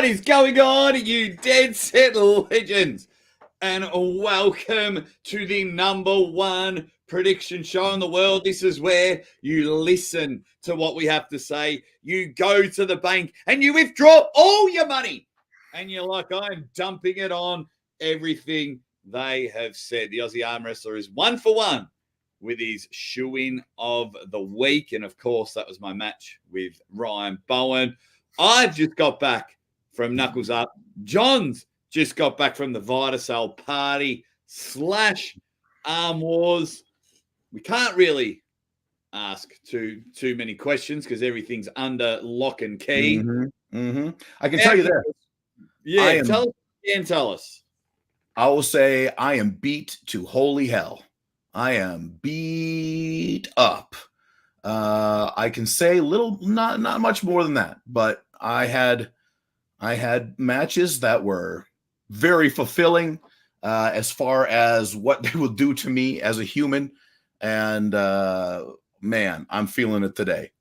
What is going on, you dead set legends? And welcome to the #1 prediction show in the world. This is where you listen to what we have to say. You go to the bank and you withdraw all your money. And you're like, I'm dumping it on everything they have said. The Aussie Armwrestler is 1 for 1 with his shoe-in of the week. And, of course, that was my match with Ryan Bowen. I've just got back from Knuckles Up. John's just got back from the Vitacell party / Arm Wars. We can't really ask too many questions because everything's under lock and key. I can tell you this. Yeah, tell us. I will say I am beat to holy hell. I am beat up. I can say not much more than that, but I had matches that were very fulfilling as far as what they will do to me as a human. And man, I'm feeling it today.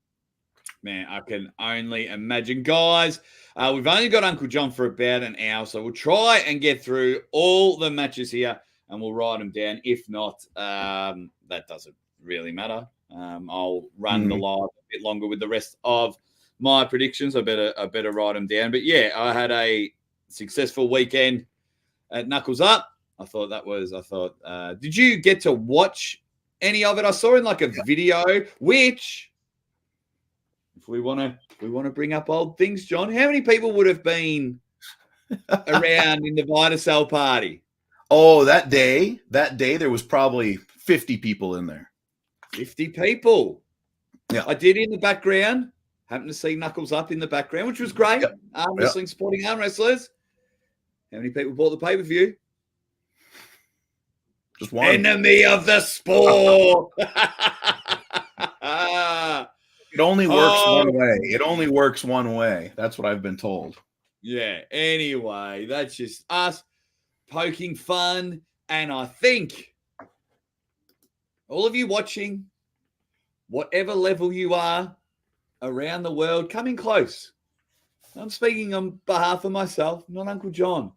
Man, I can only imagine. Guys, we've only got Uncle John for about an hour, so we'll try and get through all the matches here and we'll write them down. If not, that doesn't really matter. I'll run the live a bit longer with the rest of my predictions. I better write them down. But yeah, I had a successful weekend at Knuckles Up. Did you get to watch any of it? I saw in like a video, which if we want to bring up old things, John, how many people would have been around in the Vitacell party? Oh, that day there was probably 50 people in there. 50 people. Yeah. I did in the background. Happened to see Knuckles Up in the background, which was great. Yep. Arm wrestling, supporting arm wrestlers. How many people bought the pay-per-view? Just one. Enemy of the sport. It only works one way. It only works one way. That's what I've been told. Yeah. Anyway, that's just us poking fun. And I think all of you watching, whatever level you are around the world, coming close. I'm speaking on behalf of myself, not Uncle John.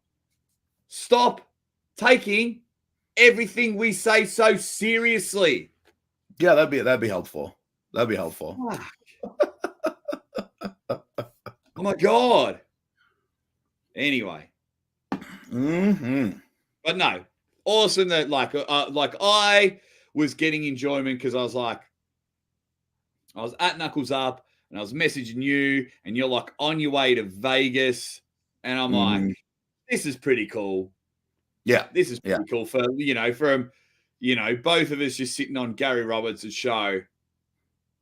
Stop taking everything we say so seriously. Yeah, that'd be helpful. That'd be helpful. Oh my God. Anyway. But no, awesome that like I was getting enjoyment because I was at Knuckles Up and I was messaging you and you're like on your way to Vegas and I'm like, this is pretty cool. Yeah. This is pretty cool for, from both of us just sitting on Gary Roberts' show.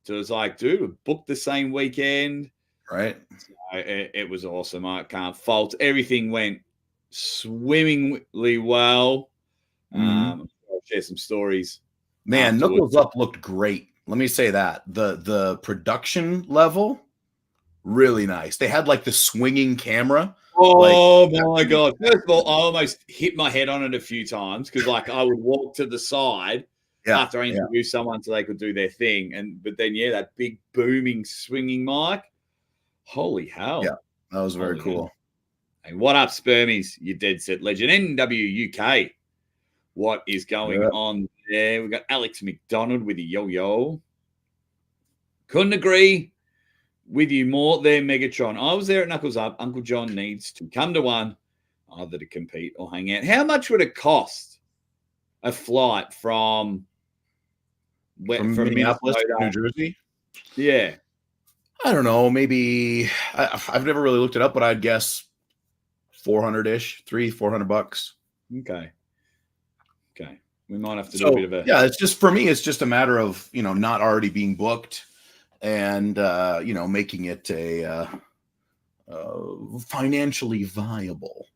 So it's like, dude, we booked the same weekend. Right. So it was awesome. I can't fault. Everything went swimmingly well. I'll share some stories. Man, afterwards. Knuckles Up looked great. Let me say that. The production level, really nice. They had like the swinging camera. Oh my God. First of all, I almost hit my head on it a few times because like I would walk to the side after I introduced someone so they could do their thing. But then, that big booming swinging mic. Holy hell. Yeah, that was very cool. Hey, what up, Spermies? You dead set legend. NWUK. What is going on there? We've got Alex McDonald with the yo-yo. Couldn't agree with you more there, Megatron. I was there at Knuckles Up. Uncle John needs to come to one, either to compete or hang out. How much would it cost a flight from Minneapolis to New Jersey? Yeah. I don't know. Maybe I've never really looked it up, but I'd guess 400-ish, $300-400. Okay. We might have to do a bit of a... Yeah, it's just, for me, it's just a matter of, not already being booked and, making it a financially viable.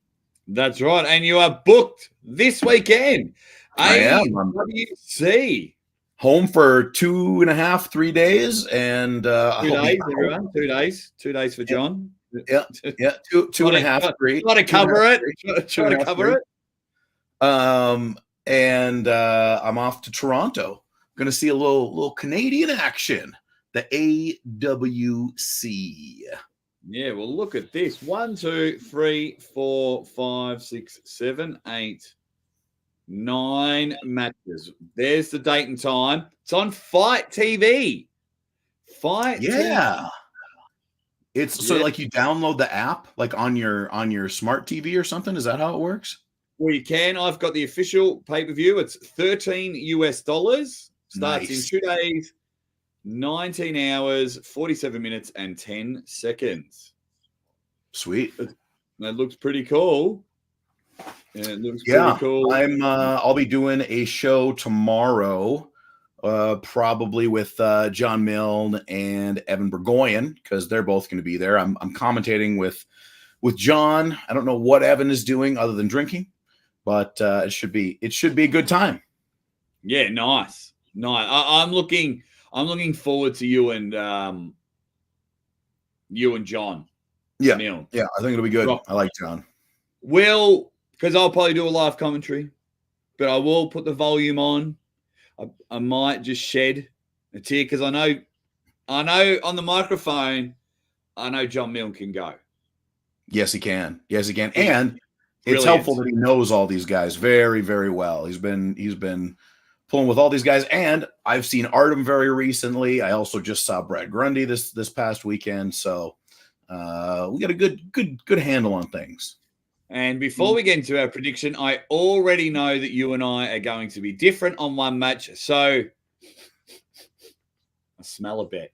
That's right. And you are booked this weekend. I am. AWC. Home for 2.5, 3 days. And 2 days, everyone. 2 days. 2 days for John. Yeah. 2.5, 3. Got to cover it. Try to cover it. And I'm off to Toronto. Going to see a little Canadian action. The AWC. Yeah, well, look at this. 1, 2, 3, 4, 5, 6, 7, 8, 9 matches. There's the date and time. It's on Fight TV. Fight TV. Yeah. It's so Yeah. like you download the app like on your smart TV or something. Is that how it works? Well, you can. I've got the official pay-per-view. It's $13 US. Starts Nice. in 2 days, 19 hours, 47 minutes, and 10 seconds. Sweet. That looks pretty cool. Yeah, it looks pretty cool. I'll be doing a show tomorrow, probably with John Milne and Evan Burgoyne, because they're both going to be there. I'm commentating with John. I don't know what Evan is doing other than drinking, but it should be a good time. Yeah, nice. I'm looking forward to you and John. Yeah, Milne. yeah, I think it'll be good. I like John. Because I'll probably do a live commentary, but I will put the volume on. I might just shed a tear because I know on the microphone, I know John Milne can go. Yes, he can. And it's helpful that he knows all these guys very, very well. He's been pulling with all these guys, and I've seen Artem very recently. I also just saw Brad Grundy this past weekend, so we got a good handle on things. And before we get into our prediction, I already know that you and I are going to be different on one match, so I smell a bet.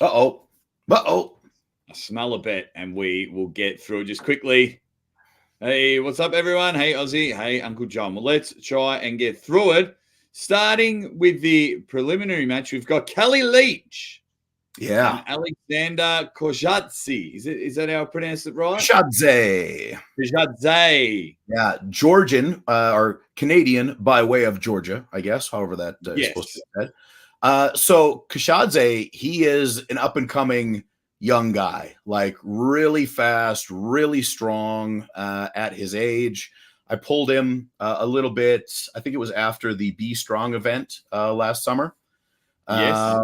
Uh-oh. I smell a bet, and we will get through it just quickly. Hey, what's up, everyone? Hey, Aussie. Hey, Uncle John. Well, let's try and get through it. Starting with the preliminary match, we've got Kelly Leech. Yeah. And Alexander Korzhatzi. Is that how I pronounce it right? Korzhatzi. Yeah. Georgian or Canadian by way of Georgia, I guess, however that is supposed to be said. So Korzhatzi, he is an up-and-coming young guy, like really fast, really strong at his age. I pulled him a little bit. I think it was after the Be Strong event last summer. Yes.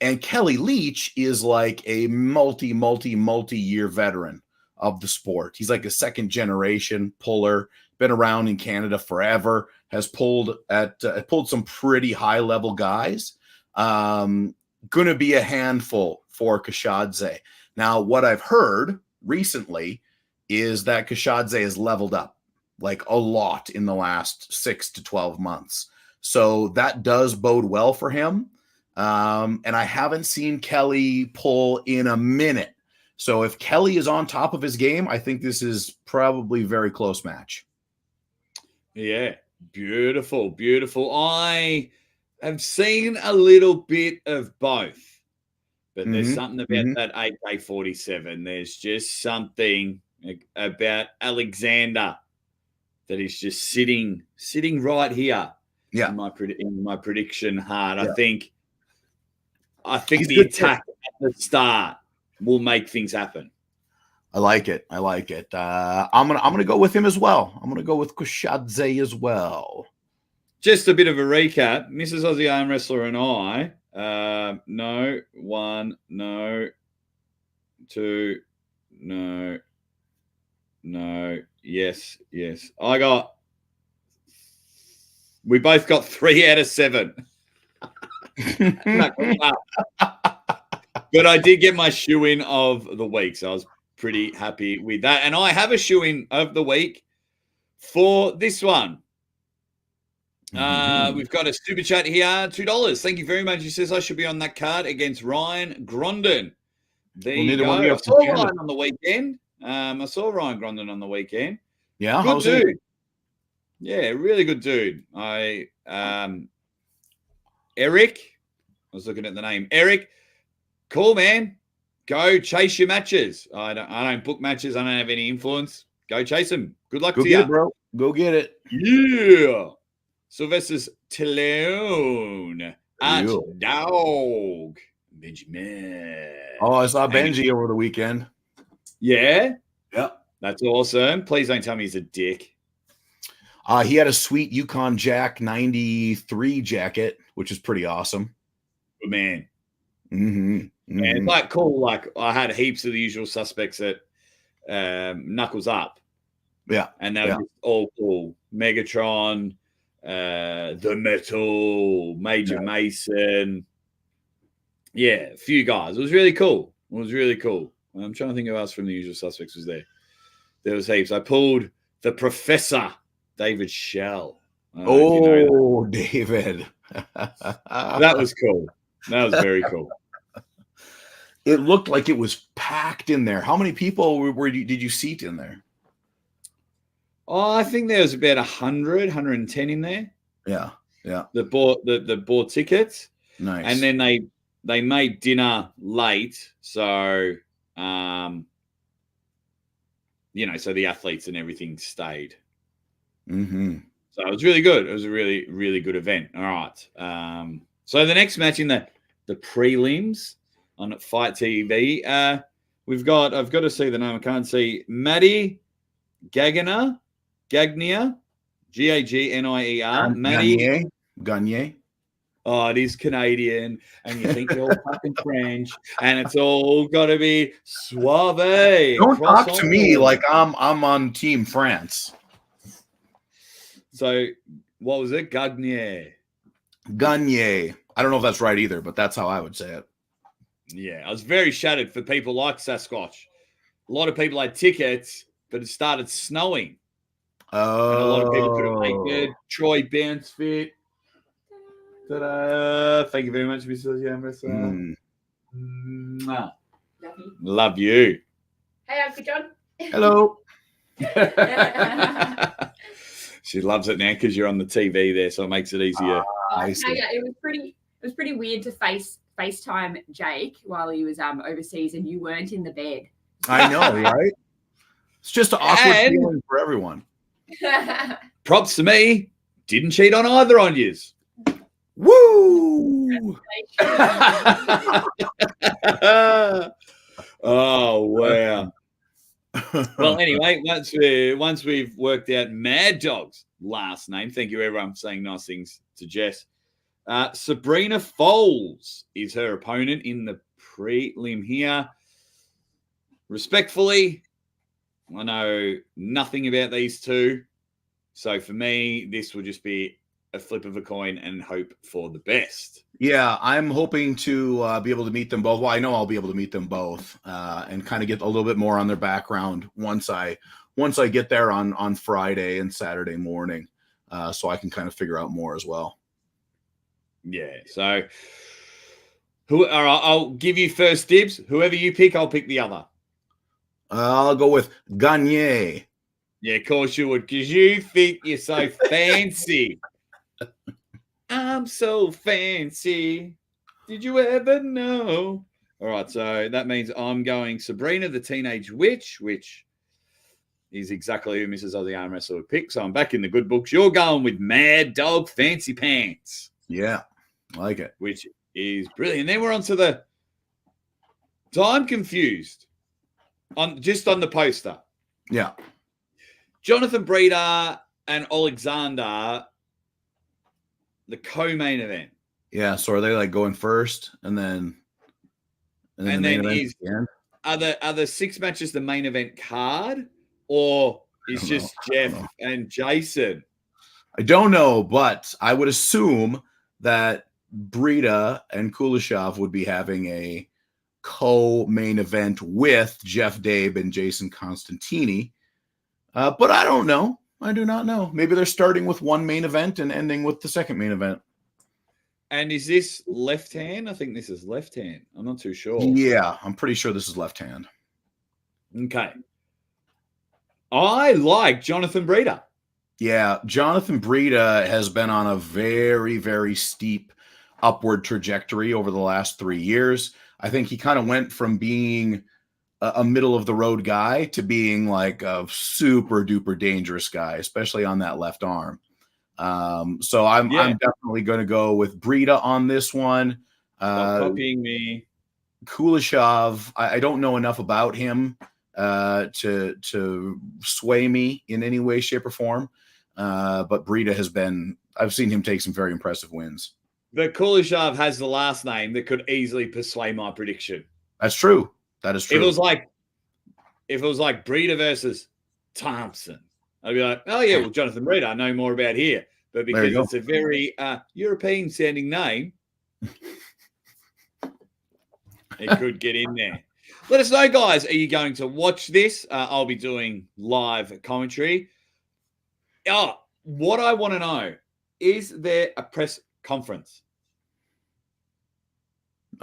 And Kelly Leech is like a multi-year veteran of the sport. He's like a second generation puller, been around in Canada forever, has pulled some pretty high level guys. Going to be a handful for Korzhatzi. Now, what I've heard recently is that Korzhatzi has leveled up like a lot in the last 6 to 12 months. So that does bode well for him. And I haven't seen Kelly pull in a minute. So if Kelly is on top of his game, I think this is probably a very close match. Yeah. Beautiful. I have seen a little bit of both, but there's something about that AK-47. There's just something about Alexander that is just sitting right here. Yeah. In my prediction hard. Yeah. I think the attack at the start will make things happen. I like it. I'm gonna go with him as well. I'm gonna go with Korzhatzi as well. Just a bit of a recap. Mrs. Aussie Armwrestler and I, no, 1, no, 2, no, yes. We both got 3 out of 7. But I did get my shoe-in of the week, so I was pretty happy with that. And I have a shoe-in of the week for this one. We've got a super chat here, $2. Thank you very much. He says I should be on that card against Ryan Gronland. There you go. I saw Ryan on the weekend. Yeah, good dude. Yeah, really good dude. Eric, I was looking at the name. Eric, cool, man. Go chase your matches. I don't book matches. I don't have any influence. Go chase them. Good luck to you. Go get it, bro. Go get it. Yeah. Sylvester's Tyon at Dog. Benjamin. Oh, I saw Benji over the weekend. Yeah? Yeah. That's awesome. Please don't tell me he's a dick. He had a sweet Yukon Jack 93 jacket, which is pretty awesome. Good man. And it's like cool. Like I had heaps of the usual suspects at Knuckles Up. Yeah. And they were just all cool. Megatron, The Metal, Major Mason. Yeah, a few guys. It was really cool. I'm trying to think of who else from the usual suspects was there. There was heaps. I pulled the Professor, David Shell. Oh, David. That was cool. That was very cool. It looked like it was packed in there. How many people did you seat in there? Oh, I think there was about 100, 110 in there. Yeah. That bought tickets. Nice. And then they made dinner late, so so the athletes and everything stayed. So it was really good. It was a really, really good event. All right. So the next match in the prelims on Fight TV, I've got to see the name. I can't see. Maddie Gagner, Gagnier, Gagnier. Maddie Gagne. Oh, it is Canadian, and you think you're fucking French, and it's all got to be suave. Don't talk to me like I'm on Team France. So, what was it? Gagne. Gagne. I don't know if that's right either, but that's how I would say it. Yeah, I was very shattered for people like Sasquatch. A lot of people had tickets, but it started snowing. Oh. And a lot of people couldn't make it. Troy Bounce Fit. Ta-da. Thank you very much, Mr. Armwrestler. Love you. Hey, Uncle John. Hello. She loves it now because you're on the TV there, so it makes it easier. I see. Yeah, it was pretty weird to FaceTime Jake while he was overseas and you weren't in the bed. I know, right? It's just an awkward feeling for everyone. Props to me. Didn't cheat on either on yous. Woo! Oh wow. Well, anyway, once we've worked out Mad Dog's last name, thank you everyone for saying nice things to Jess. Sabrina Foles is her opponent in the prelim here. Respectfully, I know nothing about these two, so for me, this will just be a flip of a coin and hope for the best. Yeah, I'm hoping to be able to meet them both. Well, I know I'll be able to meet them both and kind of get a little bit more on their background once I get there on Friday and Saturday morning, so I can kind of figure out more as well. Yeah. So, all right, I'll give you first dibs. Whoever you pick, I'll pick the other. I'll go with Gagne. Yeah, of course you would, because you think you're so fancy. I'm so fancy. Did you ever know? All right, so that means I'm going Sabrina the Teenage Witch, which is exactly who Mrs. Aussie Armwrestler would pick. So I'm back in the good books. You're going with Mad Dog Fancy Pants. Yeah, I like it. Which is brilliant. Then we're on to the... So I'm confused on the poster. Yeah. Jonathan Breida and Alexander... the co-main event. Yeah, so are they like going first and then the main event? Are the 6 matches the main event card, or is just Jeff and Jason? I don't know, but I would assume that Breida and Kulishov would be having a co-main event with Jeff Dabe and Jason Constantini. But I don't know. I do not know. Maybe they're starting with one main event and ending with the second main event. And is this left hand? I think this is left hand. I'm not too sure. Yeah, I'm pretty sure this is left hand. Okay. I like Jonathan Breida. Yeah, Jonathan Breida has been on a very, very steep upward trajectory over the last 3 years. I think he kind of went from being a middle of the road guy to being like a super duper dangerous guy, especially on that left arm. So I'm definitely going to go with Breida on this one. Stop copying me. Kulishov, I don't know enough about him to sway me in any way, shape, or form. But Breida I've seen him take some very impressive wins. that Kulishov has the last name that could easily persuade my prediction. That's true. That is true. If it was like Breida versus Thompson, I'd be like, oh yeah, well, Jonathan Breida, I know more about here. But because it's a very European sounding name, it could get in there. Let us know, guys. Are you going to watch this? I'll be doing live commentary. Oh, what I want to know, is there a press conference?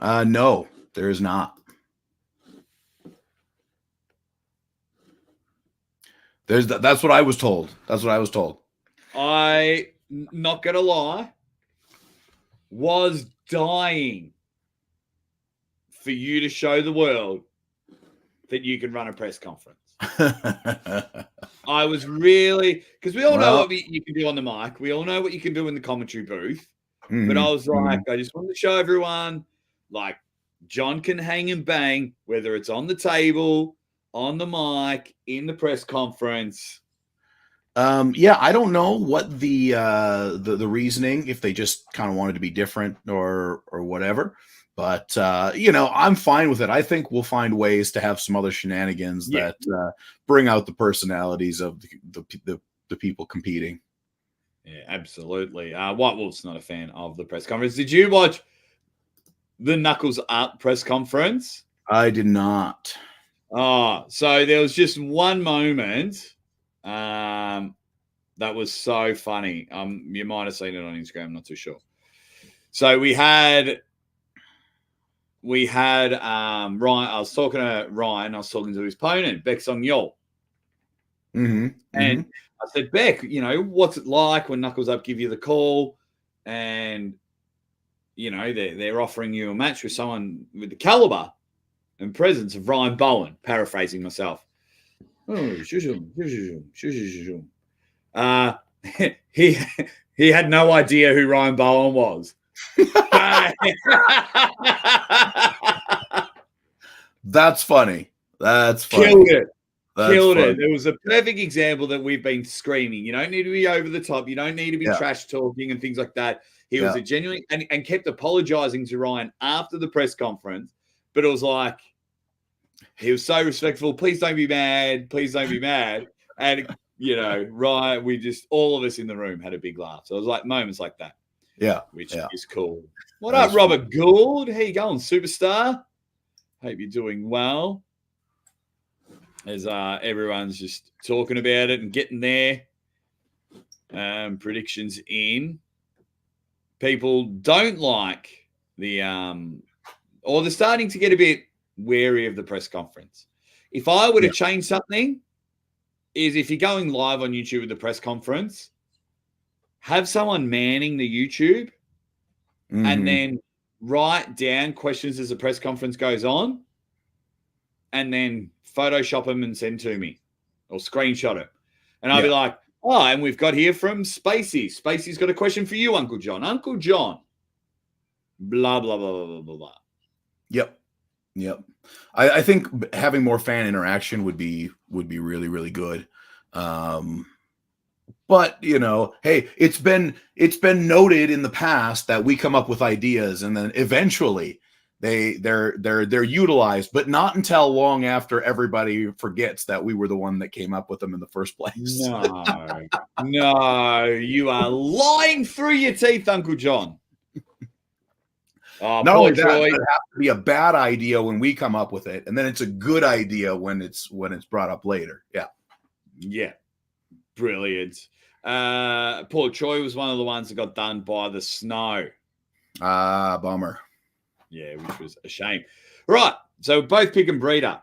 No, there is not. That's what I was told. That's what I was told. I, not going to lie, was dying for you to show the world that you can run a press conference. I was really, because we all know what you can do on the mic. We all know what you can do in the commentary booth. But I was like, I just wanted to show everyone, like, John can hang and bang, whether it's on the table, on the mic, in the press conference. Yeah, I don't know what the reasoning, if they just kind of wanted to be different or whatever. But I'm fine with it. I think we'll find ways to have some other shenanigans that bring out the personalities of the people competing. Yeah, absolutely. White Wolf's not a fan of the press conference. Did you watch the Knuckles Up press conference? I did not. Oh, so there was just one moment that was so funny. You might have seen it on Instagram. I'm not too sure. So we had Ryan. I was talking to Ryan. I was talking to his opponent, Beck Song Yol. And I said, Beck, what's it like when Knuckles Up give you the call and, they're offering you a match with someone with the caliber and presence of Ryan Bowen, paraphrasing myself. He had no idea who Ryan Bowen was. That's funny. That's funny. Killed it. Killed it. It was a perfect example that we've been screaming. You don't need to be over the top. You don't need to be trash talking and things like that. He was a genuine and kept apologizing to Ryan after the press conference. But it was like, he was so respectful. Please don't be mad. Please don't be mad. And, Ryan, all of us in the room had a big laugh. So it was like moments like that. Yeah. Which is cool. What up, Robert Gould? How you going, superstar? Hope you're doing well. As everyone's just talking about it and getting their predictions in. People don't like or they're starting to get a bit wary of the press conference. If I were to change something, is if you're going live on YouTube with the press conference, have someone manning the YouTube and then write down questions as the press conference goes on and then Photoshop them and send to me or screenshot it. And I'll be like, and we've got here from Spacey. Spacey's got a question for you, Uncle John. Uncle John, blah, blah, blah, blah, blah, blah. Yep. I think having more fan interaction would be really, really good. But hey, it's been noted in the past that we come up with ideas and then eventually they're utilized, but not until long after everybody forgets that we were the one that came up with them in the first place. No, you are lying through your teeth, Uncle John. Not only that, it has to be a bad idea when we come up with it, and then it's a good idea when it's brought up later. Yeah, brilliant. Paul Troy was one of the ones that got done by the snow. Bummer. Yeah, which was a shame. Right, so both picking Breida.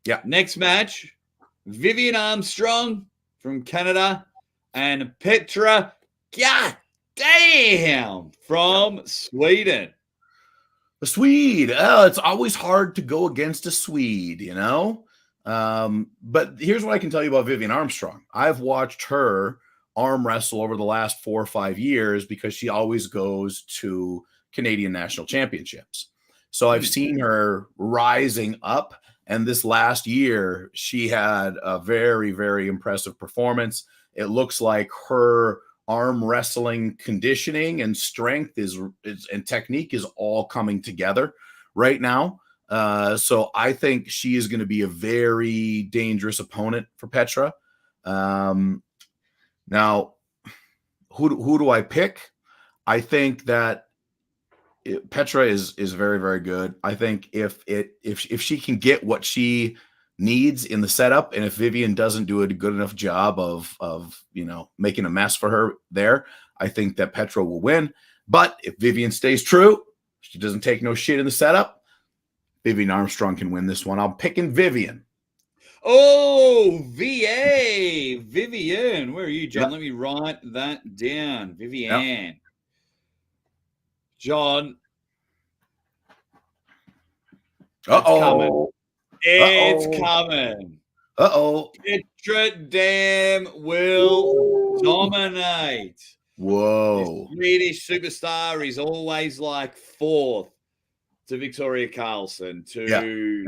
Yeah. Next match, Vivian Armstrong from Canada and Petra, goddamn, from Sweden. A Swede. It's always hard to go against a Swede, But here's what I can tell you about Vivian Armstrong. I've watched her arm wrestle over the last 4 or 5 years because she always goes to Canadian national championships. So I've seen her rising up. And this last year, she had a very, very impressive performance. It looks like her arm wrestling conditioning and strength and technique is all coming together right now. So I think she is going to be a very dangerous opponent for Petra. Now, who do I pick? I think that Petra is very, very good. I think if she can get what she needs in the setup, and if Vivian doesn't do a good enough job of making a mess for her there, I think that Petra will win. But if Vivian stays true, she doesn't take no shit in the setup, Vivian Armstrong can win this one. I'm picking Vivian. Oh, Vivian. Where are you, John? Yep. Let me write that down. Vivian. Yep. John. Uh-oh. It's coming. Uh-oh. Petra Dam will dominate. Whoa. The Swedish superstar is always like fourth to Victoria Karlsson, to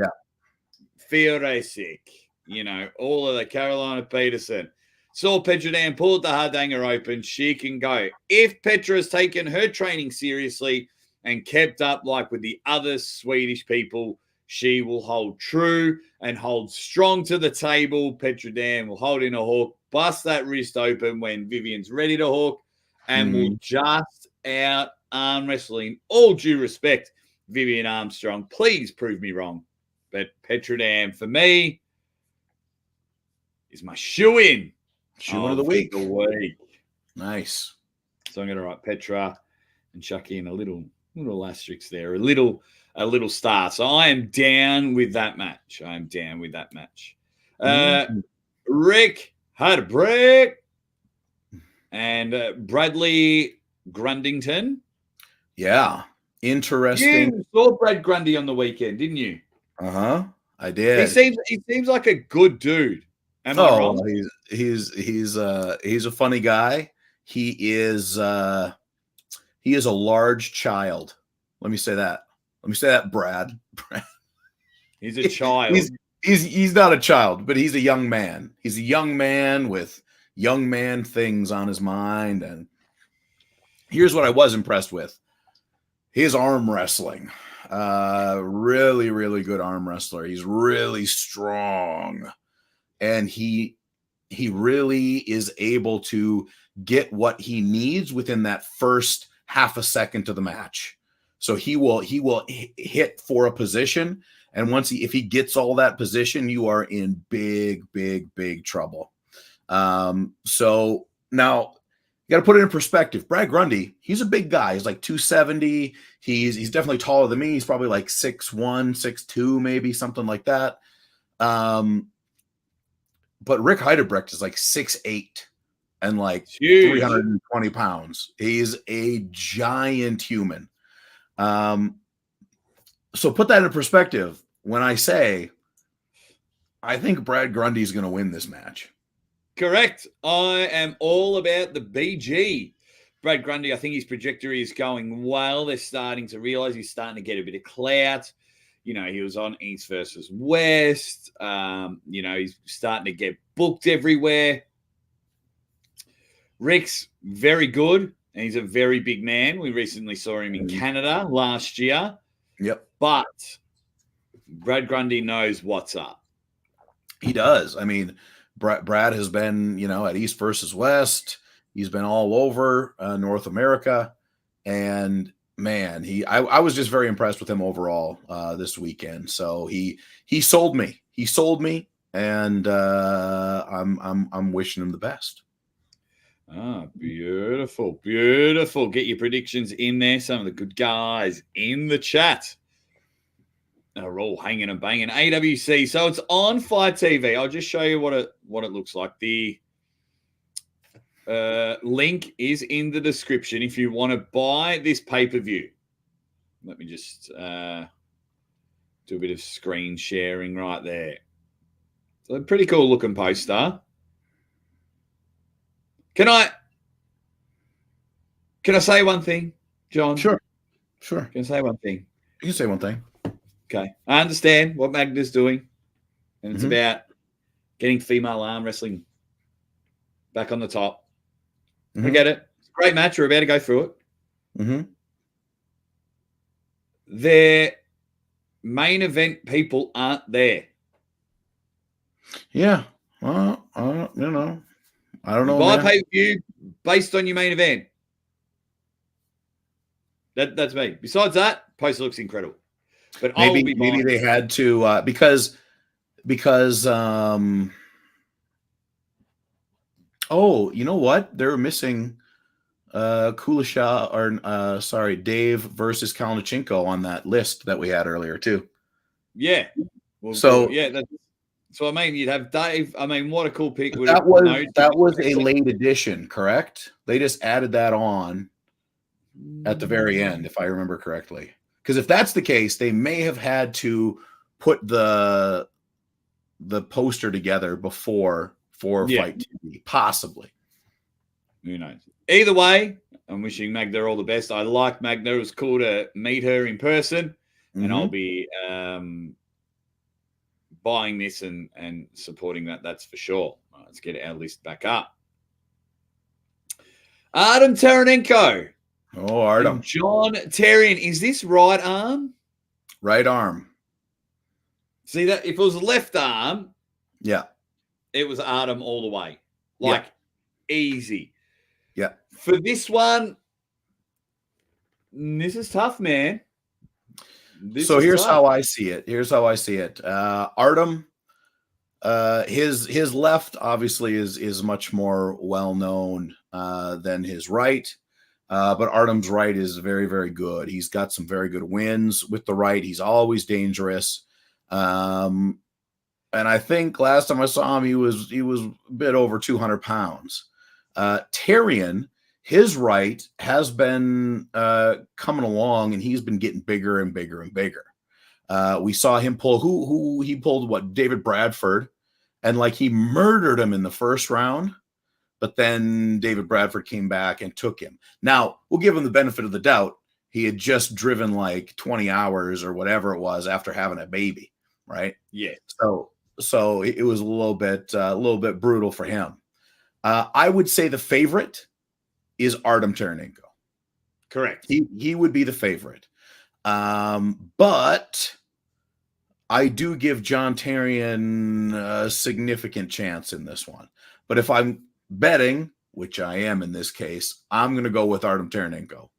Fioresic, all of the Carolina Peterson. Saw Petra Dam pull the Hardanger Open. She can go. If Petra has taken her training seriously and kept up like with the other Swedish people, she will hold true and hold strong to the table. Petra Dam will hold in a hook, bust that wrist open when Vivian's ready to hook, and will just out arm wrestling. All due respect, Vivian Armstrong. Please prove me wrong. But Petra Dam, for me, is my shoe-in. Shoe-in of the week. Nice. So I'm going to write Petra and chuck in a little asterisk there, a little star. So I am down with that match. Rick Haider and Bradley Grundington. Yeah. Interesting. You saw Brad Grundy on the weekend, didn't you? I did. He seems like a good dude. Am I wrong? He's a funny guy. He is a large child. Let me say that, Brad. He's a child. He's not a child, but he's a young man. He's a young man with young man things on his mind. And here's what I was impressed with. His arm wrestling. Really, really good arm wrestler. He's really strong. And he really is able to get what he needs within that first half a second of the match. So he will hit for a position, and if he gets all that position, you are in big, big, big trouble. So now you got to put it in perspective. Brad Grundy, he's a big guy. He's like 270. He's definitely taller than me. He's probably like 6'1", 6'2", maybe something like that. But Rick Haider is like 6'8" and like 320 pounds. He's a giant human. So put that in perspective. When I say, I think Brad Grundy is going to win this match. Correct. I am all about the BG. Brad Grundy, I think his trajectory is going well. They're starting to realize he's starting to get a bit of clout. He was on East versus West. He's starting to get booked everywhere. Rick's very good, and he's a very big man. We recently saw him in Canada last year. Yep. But Brad Grundy knows what's up. He does. I mean, Brad has been, at East versus West. He's been all over North America. And man, I was just very impressed with him overall this weekend. So he sold me. And I'm wishing him the best. Ah, beautiful, beautiful. Get your predictions in there. Some of the good guys in the chat are all hanging and banging. AWC. So it's on Fight TV. I'll just show you what it looks like. The link is in the description if you want to buy this pay-per-view. Let me just do a bit of screen sharing right there. So a pretty cool looking poster. Can I say one thing, John? Sure. Can I say one thing? You can say one thing. Okay. I understand what Magda's doing, and it's about getting female arm wrestling back on the top. I get it. It's a great match. We're about to go through it. Mm-hmm. Their main event people aren't there. Yeah. Well, I don't know, Buy man. pay-per-view based on your main event. That's me. Besides that, poster looks incredible. But Maybe they had to because oh, you know what? They're missing Kulishov or Dave versus Kalinachenko on that list that we had earlier too. Yeah. Well, so yeah, so I mean, you'd have Dave. I mean, what a cool pick. That was a late addition, correct? They just added that on at the very end, if I remember correctly. Because if that's the case, they may have had to put the poster together before for Fight TV, possibly. Who knows? Either way, I'm wishing Magda all the best. I like Magda. It was cool to meet her in person, and I'll be buying this and supporting that. That's for sure. Right, let's get our list back up. Artem Taranenko. Oh, Artem. John Tyon. Is this right arm? Right arm. See that? If it was left arm, yeah, it was Artem all the way. Like easy. Yeah. For this one, this is tough, man. Here's how I see it. Artem, his left obviously is much more well known than his right. But Artem's right is very, very good. He's got some very good wins with the right. He's always dangerous. And I think last time I saw him, he was a bit over 200 pounds. Tyon, his right has been coming along, and he's been getting bigger and bigger and bigger. We saw him pull who he pulled what, David Bradford, and like he murdered him in the first round. But then David Bradford came back and took him. Now, we'll give him the benefit of the doubt. He had just driven like 20 hours or whatever it was after having a baby, right? Yeah. So it was a little bit brutal for him. I would say the favorite is Artem Taranenko. Correct. He would be the favorite. But I do give John Tyon a significant chance in this one. But if I'm betting, which I am in this case, I'm going to go with Artem Taranenko.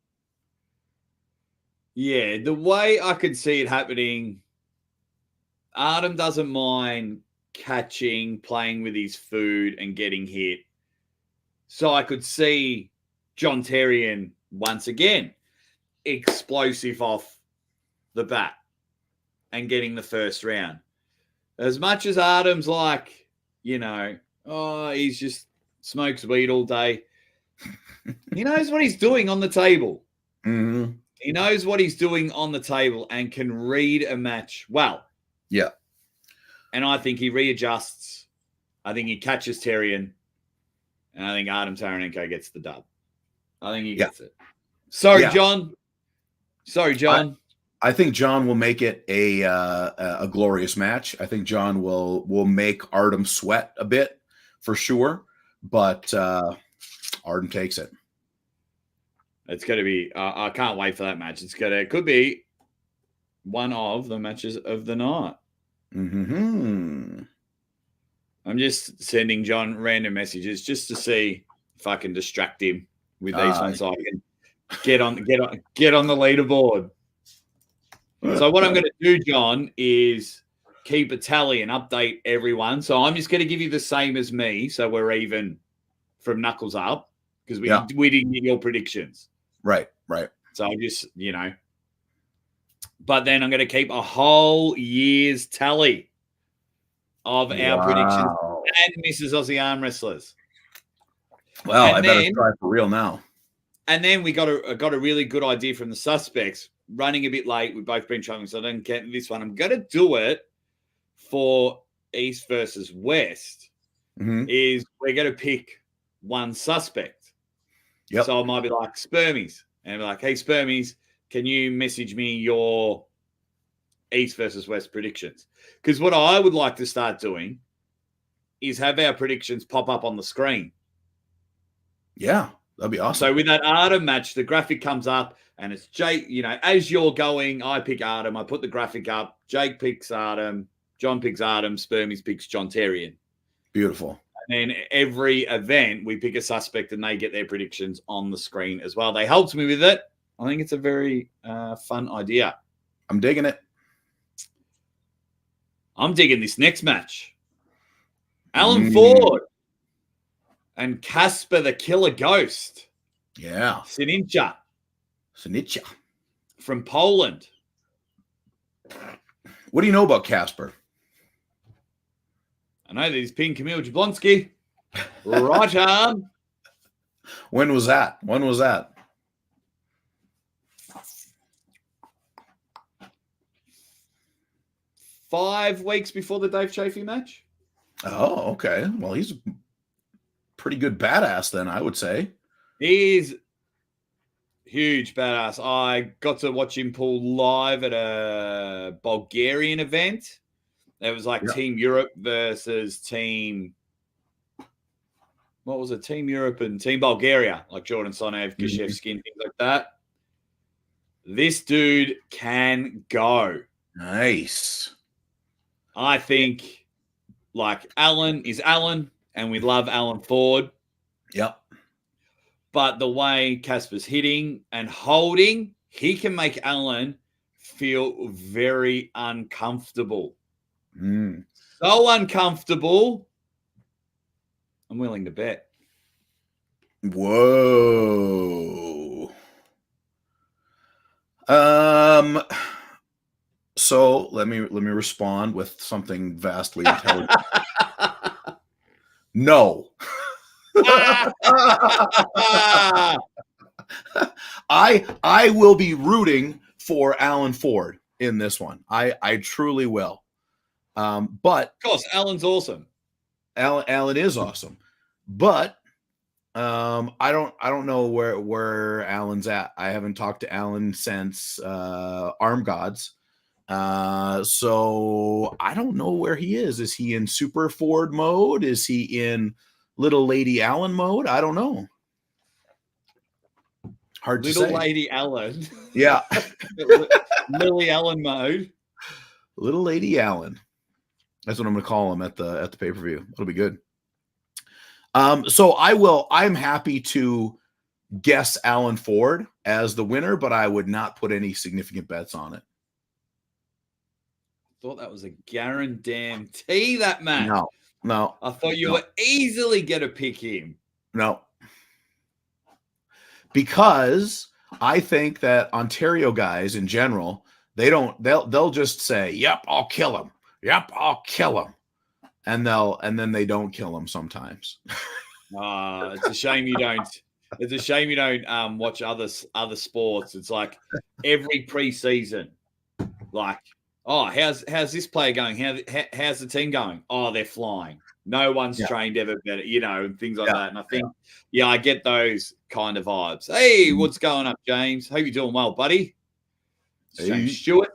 Yeah, the way I could see it happening, Artem doesn't mind catching, playing with his food, and getting hit. So I could see John Tyon once again explosive off the bat and getting the first round. As much as Artem's like, he's just smokes weed all day. He knows what he's doing on the table. Mm-hmm. He knows what he's doing on the table and can read a match well. Yeah. And I think he readjusts. I think he catches Tyon. And I think Artem Taranenko gets the dub. I think he gets it. Sorry, John. I think John will make it a glorious match. I think John will make Artem sweat a bit for sure. But Artem takes it. It's going to be. I can't wait for that match. It could be one of the matches of the night. Mm-hmm. I'm just sending John random messages just to see if I can distract him with these ones, so I can get on the leaderboard. So what I'm going to do, John, is keep a tally and update everyone. So I'm just going to give you the same as me, so we're even from knuckles up, because we didn't get your predictions. Right. So I just, but then I'm going to keep a whole year's tally of our predictions and Mrs. Aussie Arm Wrestlers. Well, I better try for real now. And then we got a really good idea from the suspects. Running a bit late, we've both been struggling, so I don't get this one. I'm going to do it for East versus West. Mm-hmm. Is we're going to pick one suspect. Yep. So I might be like Spermies, and be like, hey, Spermies, can you message me your East versus West predictions? Because what I would like to start doing is have our predictions pop up on the screen. Yeah. That'd be awesome. So with that Artem match, the graphic comes up and it's Jake, as you're going, I pick Artem, I put the graphic up, Jake picks Artem, John picks Artem, Spermies picks John Terrian. Beautiful. And then every event, we pick a suspect and they get their predictions on the screen as well. They helped me with it. I think it's a very fun idea. I'm digging it. I'm digging this next match. Alan Ford and Casper the Killer Ghost. Yeah. Cicha from Poland. What do you know about Casper? I know that he's pinned Kamil Jablonski. Right arm. When was that? 5 weeks before the Dave Chaffee match. Oh, okay. Well, he's a pretty good badass then, I would say. He's huge badass. I got to watch him pull live at a Bulgarian event. It was like Team Europe versus Team... What was it? Team Europe and Team Bulgaria, like Jordan Sonev, Gashevsky, things like that. This dude can go. Nice. I think, like, Alan is Alan, and we love Alan Ford. Yep. But the way Casper's hitting and holding, he can make Alan feel very uncomfortable. So uncomfortable, I'm willing to bet. Whoa. So let me respond with something vastly intelligent. No. I will be rooting for Alan Ford in this one. I truly will. But of course, Alan's awesome. Alan is awesome. But I don't know where Alan's at. I haven't talked to Alan since Arm Gods. So I don't know where he is. Is he in Super Ford mode? Is he in Little Lady Allen mode? I don't know. Hard to say. Little Lady Allen. Yeah. Lily Allen mode. Little Lady Allen. That's what I'm going to call him at the pay-per-view. It'll be good. So I'm happy to guess Alan Ford as the winner, but I would not put any significant bets on it. Thought that was a guarantee, that match. No. I thought you would easily get to pick him. No. Because I think that Ontario guys in general, they'll just say, "Yep, I'll kill him. Yep, I'll kill him." And then they don't kill him sometimes. It's a shame you don't. It's a shame you don't watch other sports. It's like every preseason, like, oh, how's this player going? How's the team going? Oh, they're flying. No one's trained ever better, and things like that. And I think, I get those kind of vibes. Hey, what's going up, James? Hope you're doing well, buddy. Hey. James Stewart.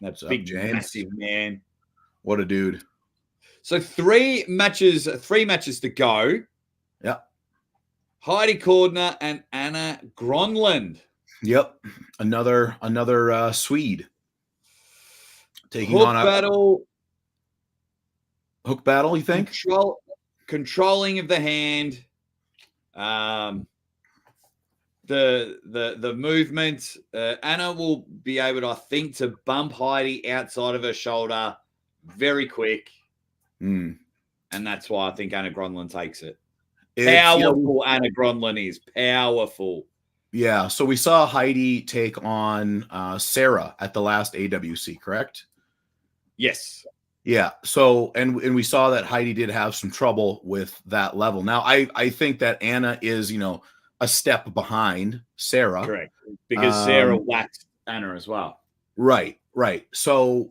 That's big, James? massive man. What a dude. So three matches to go. Yeah. Haider, Cordner, and Anna Gronland. Yep. Another Swede. Taking Hook on a battle. Hook battle, you think? Controlling of the hand. The movement. Anna will be able to, I think, to bump Heidi outside of her shoulder very quick. And that's why I think Anna Gronland takes it. Powerful Anna Gronland is. Powerful. Yeah. So we saw Heidi take on Sarah at the last AWC, correct? Yes. Yeah. So, and we saw that Heidi did have some trouble with that level. Now, I think that Anna is, a step behind Sarah. Correct. Because Sarah waxed Anna as well. Right. So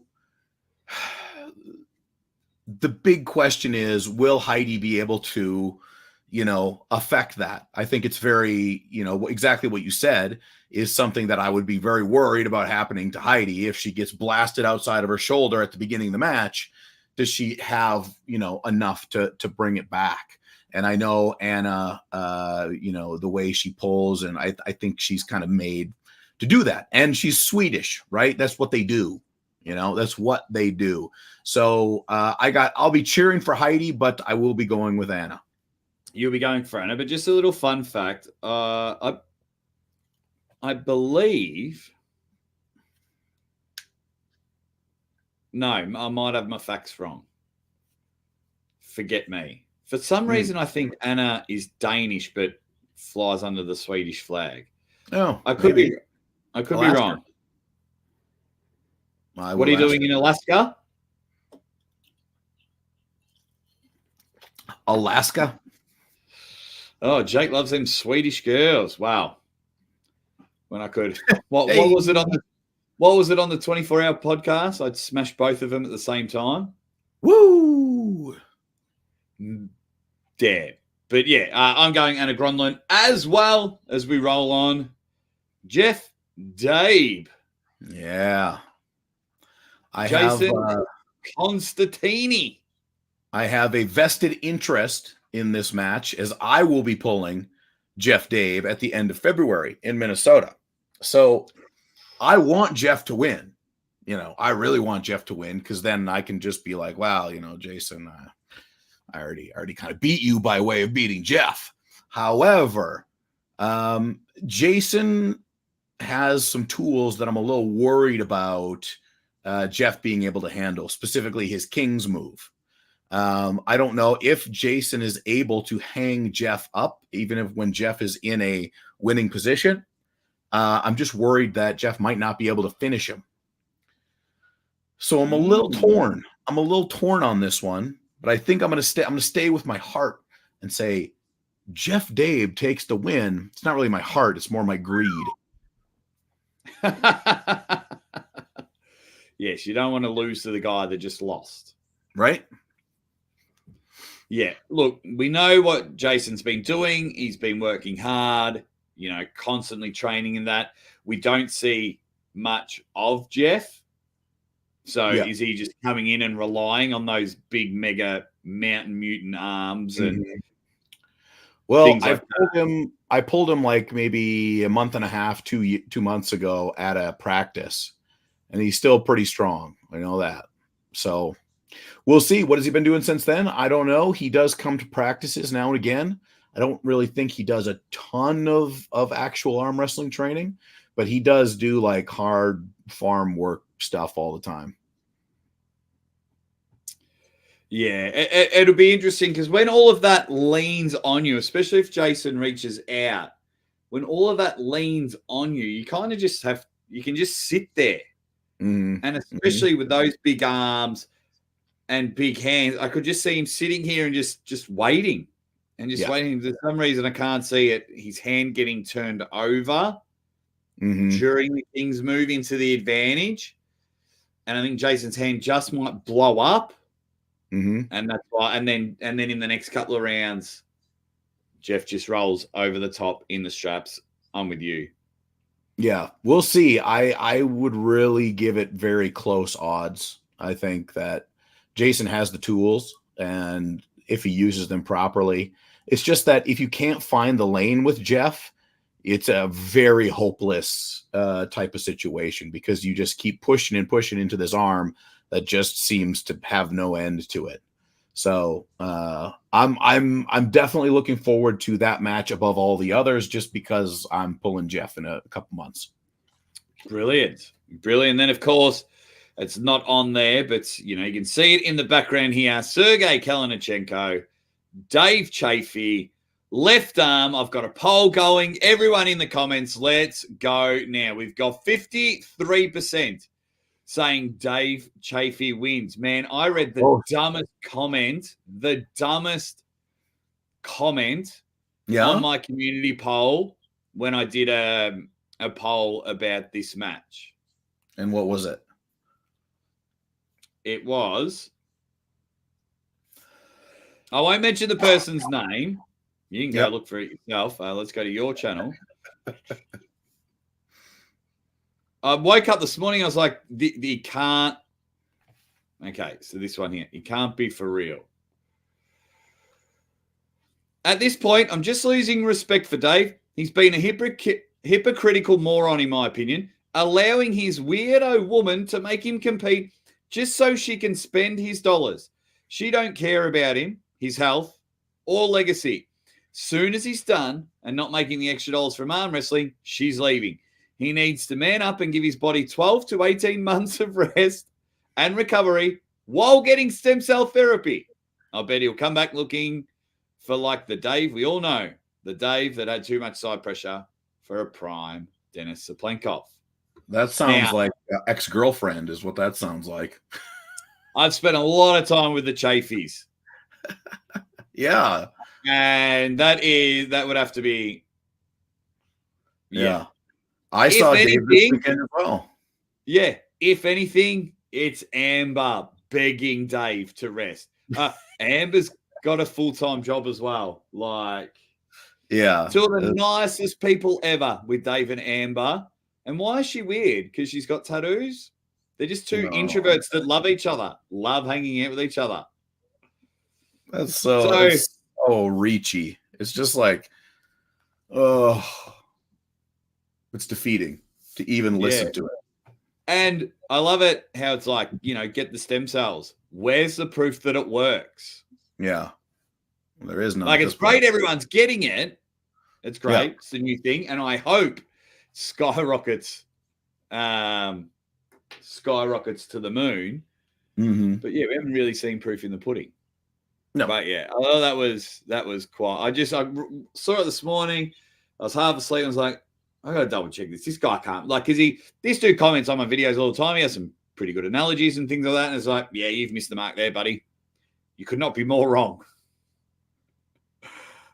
the big question is, will Heidi be able to, affect that? I think it's very, exactly what you said is something that I would be very worried about happening to Heidi if she gets blasted outside of her shoulder at the beginning of the match. does she have, enough to bring it back? And I know Anna, the way she pulls, and I think she's kind of made to do that. And she's Swedish, right? That's what they do. That's what they do. So I'll be cheering for Heidi, but I will be going with Anna. You'll be going for Anna, but just a little fun fact. I believe. No, I might have my facts wrong. Forget me. For some reason, I think Anna is Danish, but flies under the Swedish flag. Oh, I could be wrong. What are you doing in Alaska? Alaska? Oh, Jake loves them Swedish girls. Wow. When I could. What was it on the 24-hour podcast? I'd smash both of them at the same time. Woo! Yeah. But yeah, I'm going Anna Gronland as well as we roll on. Jeff Dabe. Yeah. Jason Constantini. I have a vested interest in this match as I will be pulling Jeff Dabe at the end of February in Minnesota. So I want Jeff to win. I really want Jeff to win because then I can just be like, wow, Jason, I already kind of beat you by way of beating Jeff. However, Jason has some tools that I'm a little worried about Jeff being able to handle, specifically his King's move. I don't know if Jason is able to hang Jeff up, even if when Jeff is in a winning position. I'm just worried that Jeff might not be able to finish him. So I'm a little torn. I'm a little torn on this one, but I think I'm going to stay with my heart and say Jeff Dabe takes the win. It's not really my heart. It's more my greed. Yes, you don't want to lose to the guy that just lost. Right? Yeah. Look, we know what Jason's been doing. He's been working hard, constantly training in that. We don't see much of Jeff. So is he just coming in and relying on those big mega mountain mutant arms and well, I pulled him like maybe a month and a half, 2 months ago at a practice, and he's still pretty strong. I know that. So we'll see. What has he been doing since then? I don't know. He does come to practices now and again. I don't really think he does a ton of actual arm wrestling training, but he does do like hard farm work stuff all the time. Yeah, it'll be interesting because when all of that leans on you, especially if Jason reaches out, when all of that leans on you, you kind of you can just sit there. Mm-hmm. And especially with those big arms and big hands, I could just see him sitting here and just waiting. And just waiting. For some reason, I can't see it. His hand getting turned over during the King's move into the advantage. And I think Jason's hand just might blow up. And that's why. And then in the next couple of rounds, Jeff just rolls over the top in the straps. I'm with you. Yeah, we'll see. I would really give it very close odds. I think that Jason has the tools, and if he uses them properly, it's just that if you can't find the lane with Jeff, it's a very hopeless type of situation because you just keep pushing and pushing into this arm that just seems to have no end to it. So I'm definitely looking forward to that match above all the others, just because I'm pulling Jeff in a couple months. Brilliant. Then of course it's not on there, but you can see it in the background here. Segrgeii Kalinachenko, Dave Chaffee, left arm. I've got a poll going. Everyone in the comments, let's go now. We've got 53% saying Dave Chaffee wins. Man, I read the dumbest comment on my community poll when I did a poll about this match. And what was it? It was, I won't mention the person's name. You can go look for it yourself. Let's go to your channel. I woke up this morning. I was like, he can't Okay, so this one here. He can't be for real. At this point, I'm just losing respect for Dave. He's been a hypocritical moron, in my opinion, allowing his weirdo woman to make him compete just so she can spend his dollars. She don't care about him, his health, or legacy. Soon as he's done and not making the extra dollars from arm wrestling, she's leaving. He needs to man up and give his body 12 to 18 months of rest and recovery while getting stem cell therapy. I bet he'll come back looking for like the Dave we all know, the Dave that had too much side pressure for a prime Denis Saplenkov. That sounds like ex-girlfriend is what that sounds like. I've spent a lot of time with the Chaffies. Yeah. And that would have to be. Yeah. I saw Dave this weekend as well. Yeah. If anything, it's Amber begging Dave to rest. Amber's got a full-time job as well. Like, yeah. Two of the nicest people ever with Dave and Amber. And why is she weird? Because she's got tattoos? They're just two introverts that love each other, love hanging out with each other. That's so reachy. It's just like, it's defeating to even listen to it. And I love it how it's like, get the stem cells. Where's the proof that it works? Yeah. There is none. Like, it's great everyone's getting it. It's great. Yeah. It's a new thing. And I hope skyrockets to the moon. Mm-hmm. But yeah, we haven't really seen proof in the pudding. No. But yeah, although that was quite. I saw it this morning. I was half asleep. I was like, I gotta double check this. This guy can't, like, this dude comments on my videos all the time. He has some pretty good analogies and things like that. And it's like, yeah, you've missed the mark there, buddy. You could not be more wrong.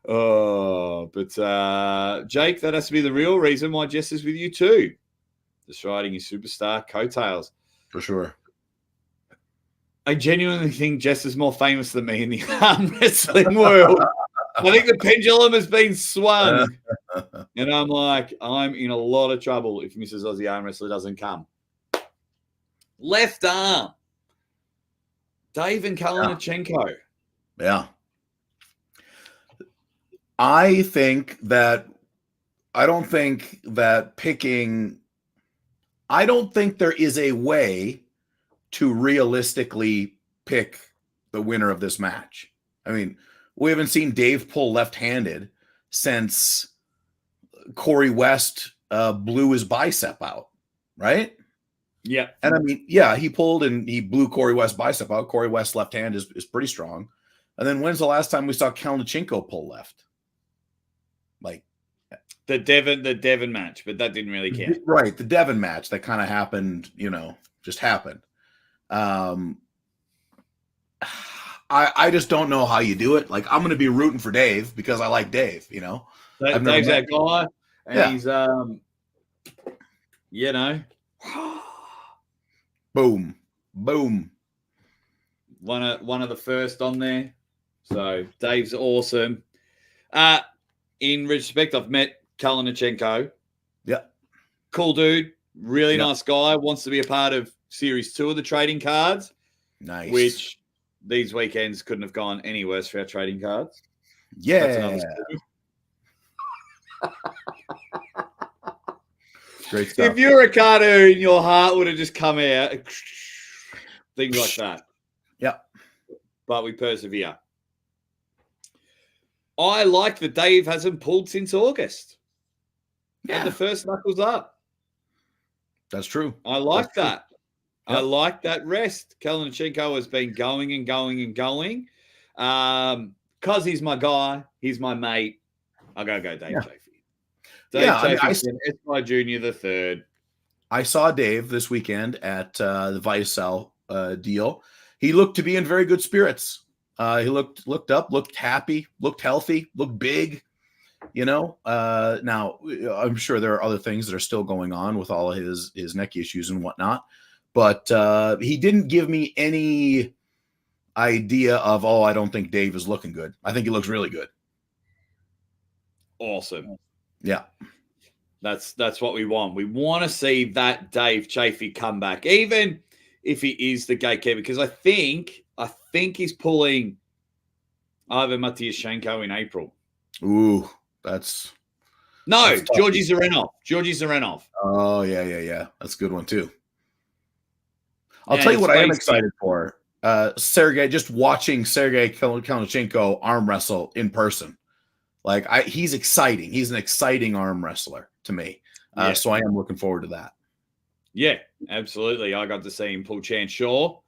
Oh, but Jake, that has to be the real reason why Jess is with you too. Just riding his superstar coattails. For sure. I genuinely think Jess is more famous than me in the arm wrestling world. I think the pendulum has been swung. And I'm like, I'm in a lot of trouble if Mrs. Aussie Armwrestler doesn't come. Left arm. Dave and Kalinachenko. Yeah. I don't think there is a way to realistically pick the winner of this match. I mean, we haven't seen Dave pull left-handed since Corey West blew his bicep out, right? Yeah. And I mean, yeah, he pulled and he blew Corey West's bicep out. Corey West's left hand is pretty strong. And then when's the last time we saw Kalinachenko pull left? Like the Devon match, but that didn't really count. Right, the Devon match that kind of happened, just happened. I just don't know how you do it. Like, I'm going to be rooting for Dave because I like Dave, Dave's that guy, and he's boom, boom. One of the first on there. So Dave's awesome. In respect, I've met Kalinachenko. Yeah. Cool dude. Really nice guy. Wants to be a part of Series 2 of the trading cards. Nice. Which these weekends couldn't have gone any worse for our trading cards. Yeah. That's another Great stuff. If you're a cartoon, your heart would have just come out. Things like that. Yeah. But we persevere. I like that Dave hasn't pulled since August. Yeah. And the first knuckles up. That's true. I like that. Yep. I like that rest. Kalinachenko has been going and going and going. Because he's my guy. He's my mate. I go Dave Chaffee. Dave Chaffee, SY Junior the third. I saw Dave this weekend at the Viacel deal. He looked to be in very good spirits. He looked up, looked happy, looked healthy, looked big. Now I'm sure there are other things that are still going on with all of his neck issues and whatnot, but he didn't give me any idea of, I don't think Dave is looking good. I think he looks really good. Awesome. Yeah. That's what we want. We want to see that Dave Chaffee come back. Even if he is the gatekeeper, because I think he's pulling over Matyashenko in April. Ooh, that's Georgi Zarenov. Oh, yeah. That's a good one, too. I'll Yeah, tell you what I am it's excited for. Segrgeii, just watching Segrgeii Kalinachenko arm wrestle in person. Like, he's exciting. He's an exciting arm wrestler to me. Yeah. So I am looking forward to that. Yeah, absolutely. I got to see him pull Chan Shaw.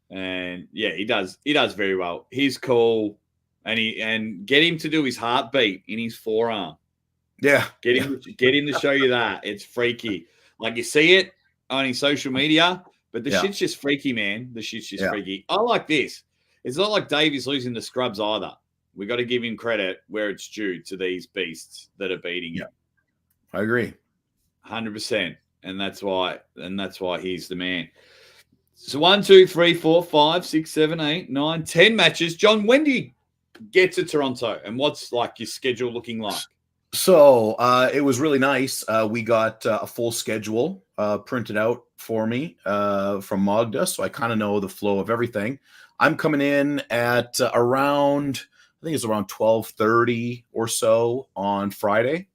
And yeah, he does very well. He's cool. And get him to do his heartbeat in his forearm. Yeah. Get him to show you that. It's freaky. Like, you see it on his social media, but the shit's just freaky, man. The shit's just freaky. I like this. It's not like Dave is losing the scrubs either. We got to give him credit where it's due to these beasts that are beating him. I agree. 100%. And that's why he's the man. So 1, 2, 3, 4, 5, 6, 7, 8, 9, 10 matches. John, when do you get to Toronto? And what's like your schedule looking like? So it was really nice. We got a full schedule printed out for me from Magda, so I kind of know the flow of everything. I'm coming in at around 12:30 or so on Friday.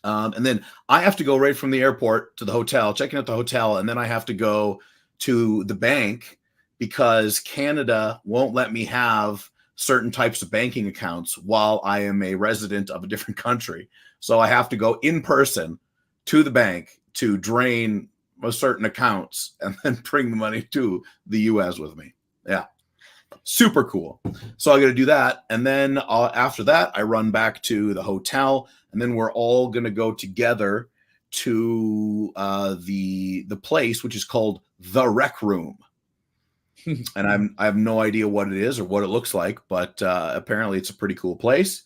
And then I have to go right from the airport to the hotel, checking out the hotel, and then I have to go to the bank because Canada won't let me have certain types of banking accounts while I am a resident of a different country. So I have to go in person to the bank to drain certain accounts and then bring the money to the US with me. Yeah. Super cool. So I got to do that. And then after that, I run back to the hotel, and then we're all going to go together to the place, which is called The Rec Room. And I have no idea what it is or what it looks like, but apparently it's a pretty cool place.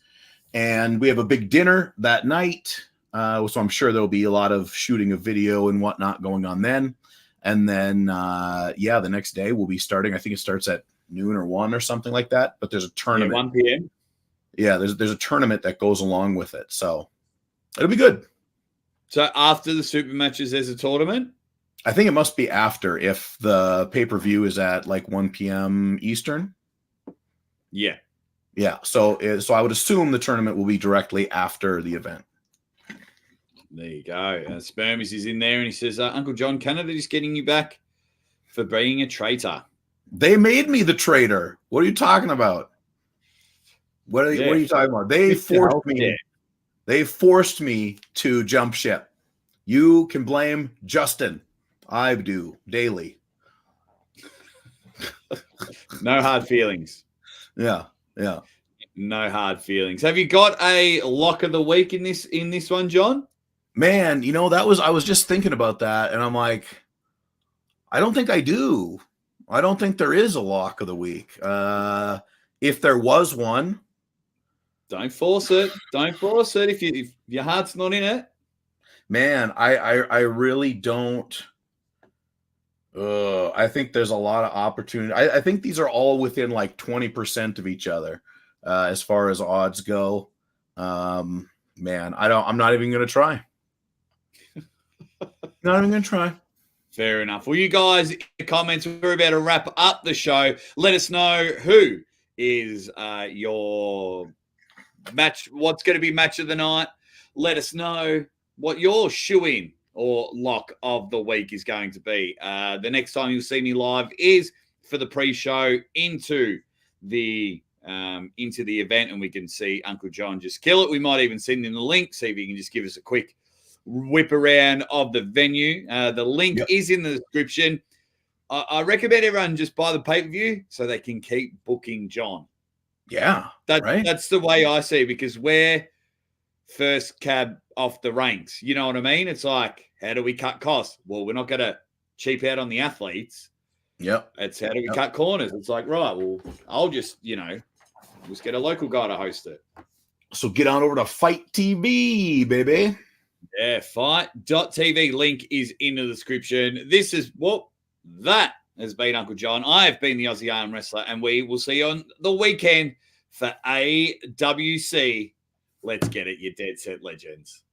And we have a big dinner that night. So I'm sure there'll be a lot of shooting of video and whatnot going on then. And then, the next day we'll be starting. I think it starts at noon or 1 or something like that. But there's a tournament. 1 p.m. Yeah, there's a tournament that goes along with it. So it'll be good. So after the super matches, there's a tournament? I think it must be after if the pay-per-view is at like 1 p.m. Eastern. Yeah. Yeah. So I would assume the tournament will be directly after the event. There you go. Spermis is in there and he says, Uncle John, Canada is getting you back for being a traitor. They made me the traitor. What are you talking about? What are you talking about? They forced me. Yeah. They forced me to jump ship. You can blame Justin. I do daily. No hard feelings. Yeah. No hard feelings. Have you got a lock of the week in this one, John? Man, I was just thinking about that, and I'm like, I don't think I do. I don't think there is a lock of the week. If there was one, don't force it. Don't force it if your heart's not in it. Man, I really don't. I think there's a lot of opportunity. I think these are all within like 20% of each other as far as odds go. Man, I'm not even going to try. Not even going to try. Fair enough. Well, you guys in the comments, we're about to wrap up the show. Let us know who is your match, what's going to be match of the night. Let us know what your shoe-in or lock of the week is going to be. The next time you'll see me live is for the pre-show into the event, and we can see Uncle John just kill it. We might even send him the link, see if he can just give us a quick whip around of the venue. The link is in the description. I recommend everyone just buy the pay-per-view so they can keep booking John. Yeah, that's the way I see it, because we're first cab off the ranks. You know what I mean? It's like, how do we cut costs? Well, we're not going to cheap out on the athletes. Yep. It's how do we cut corners? It's like, right, well, I'll just get a local guy to host it. So get on over to Fight TV, baby. Yeah, fight.tv link is in the description. That has been Uncle John. I have been the Aussie Armwrestler, and we will see you on the weekend for AWC. Let's get it, you dead set legends.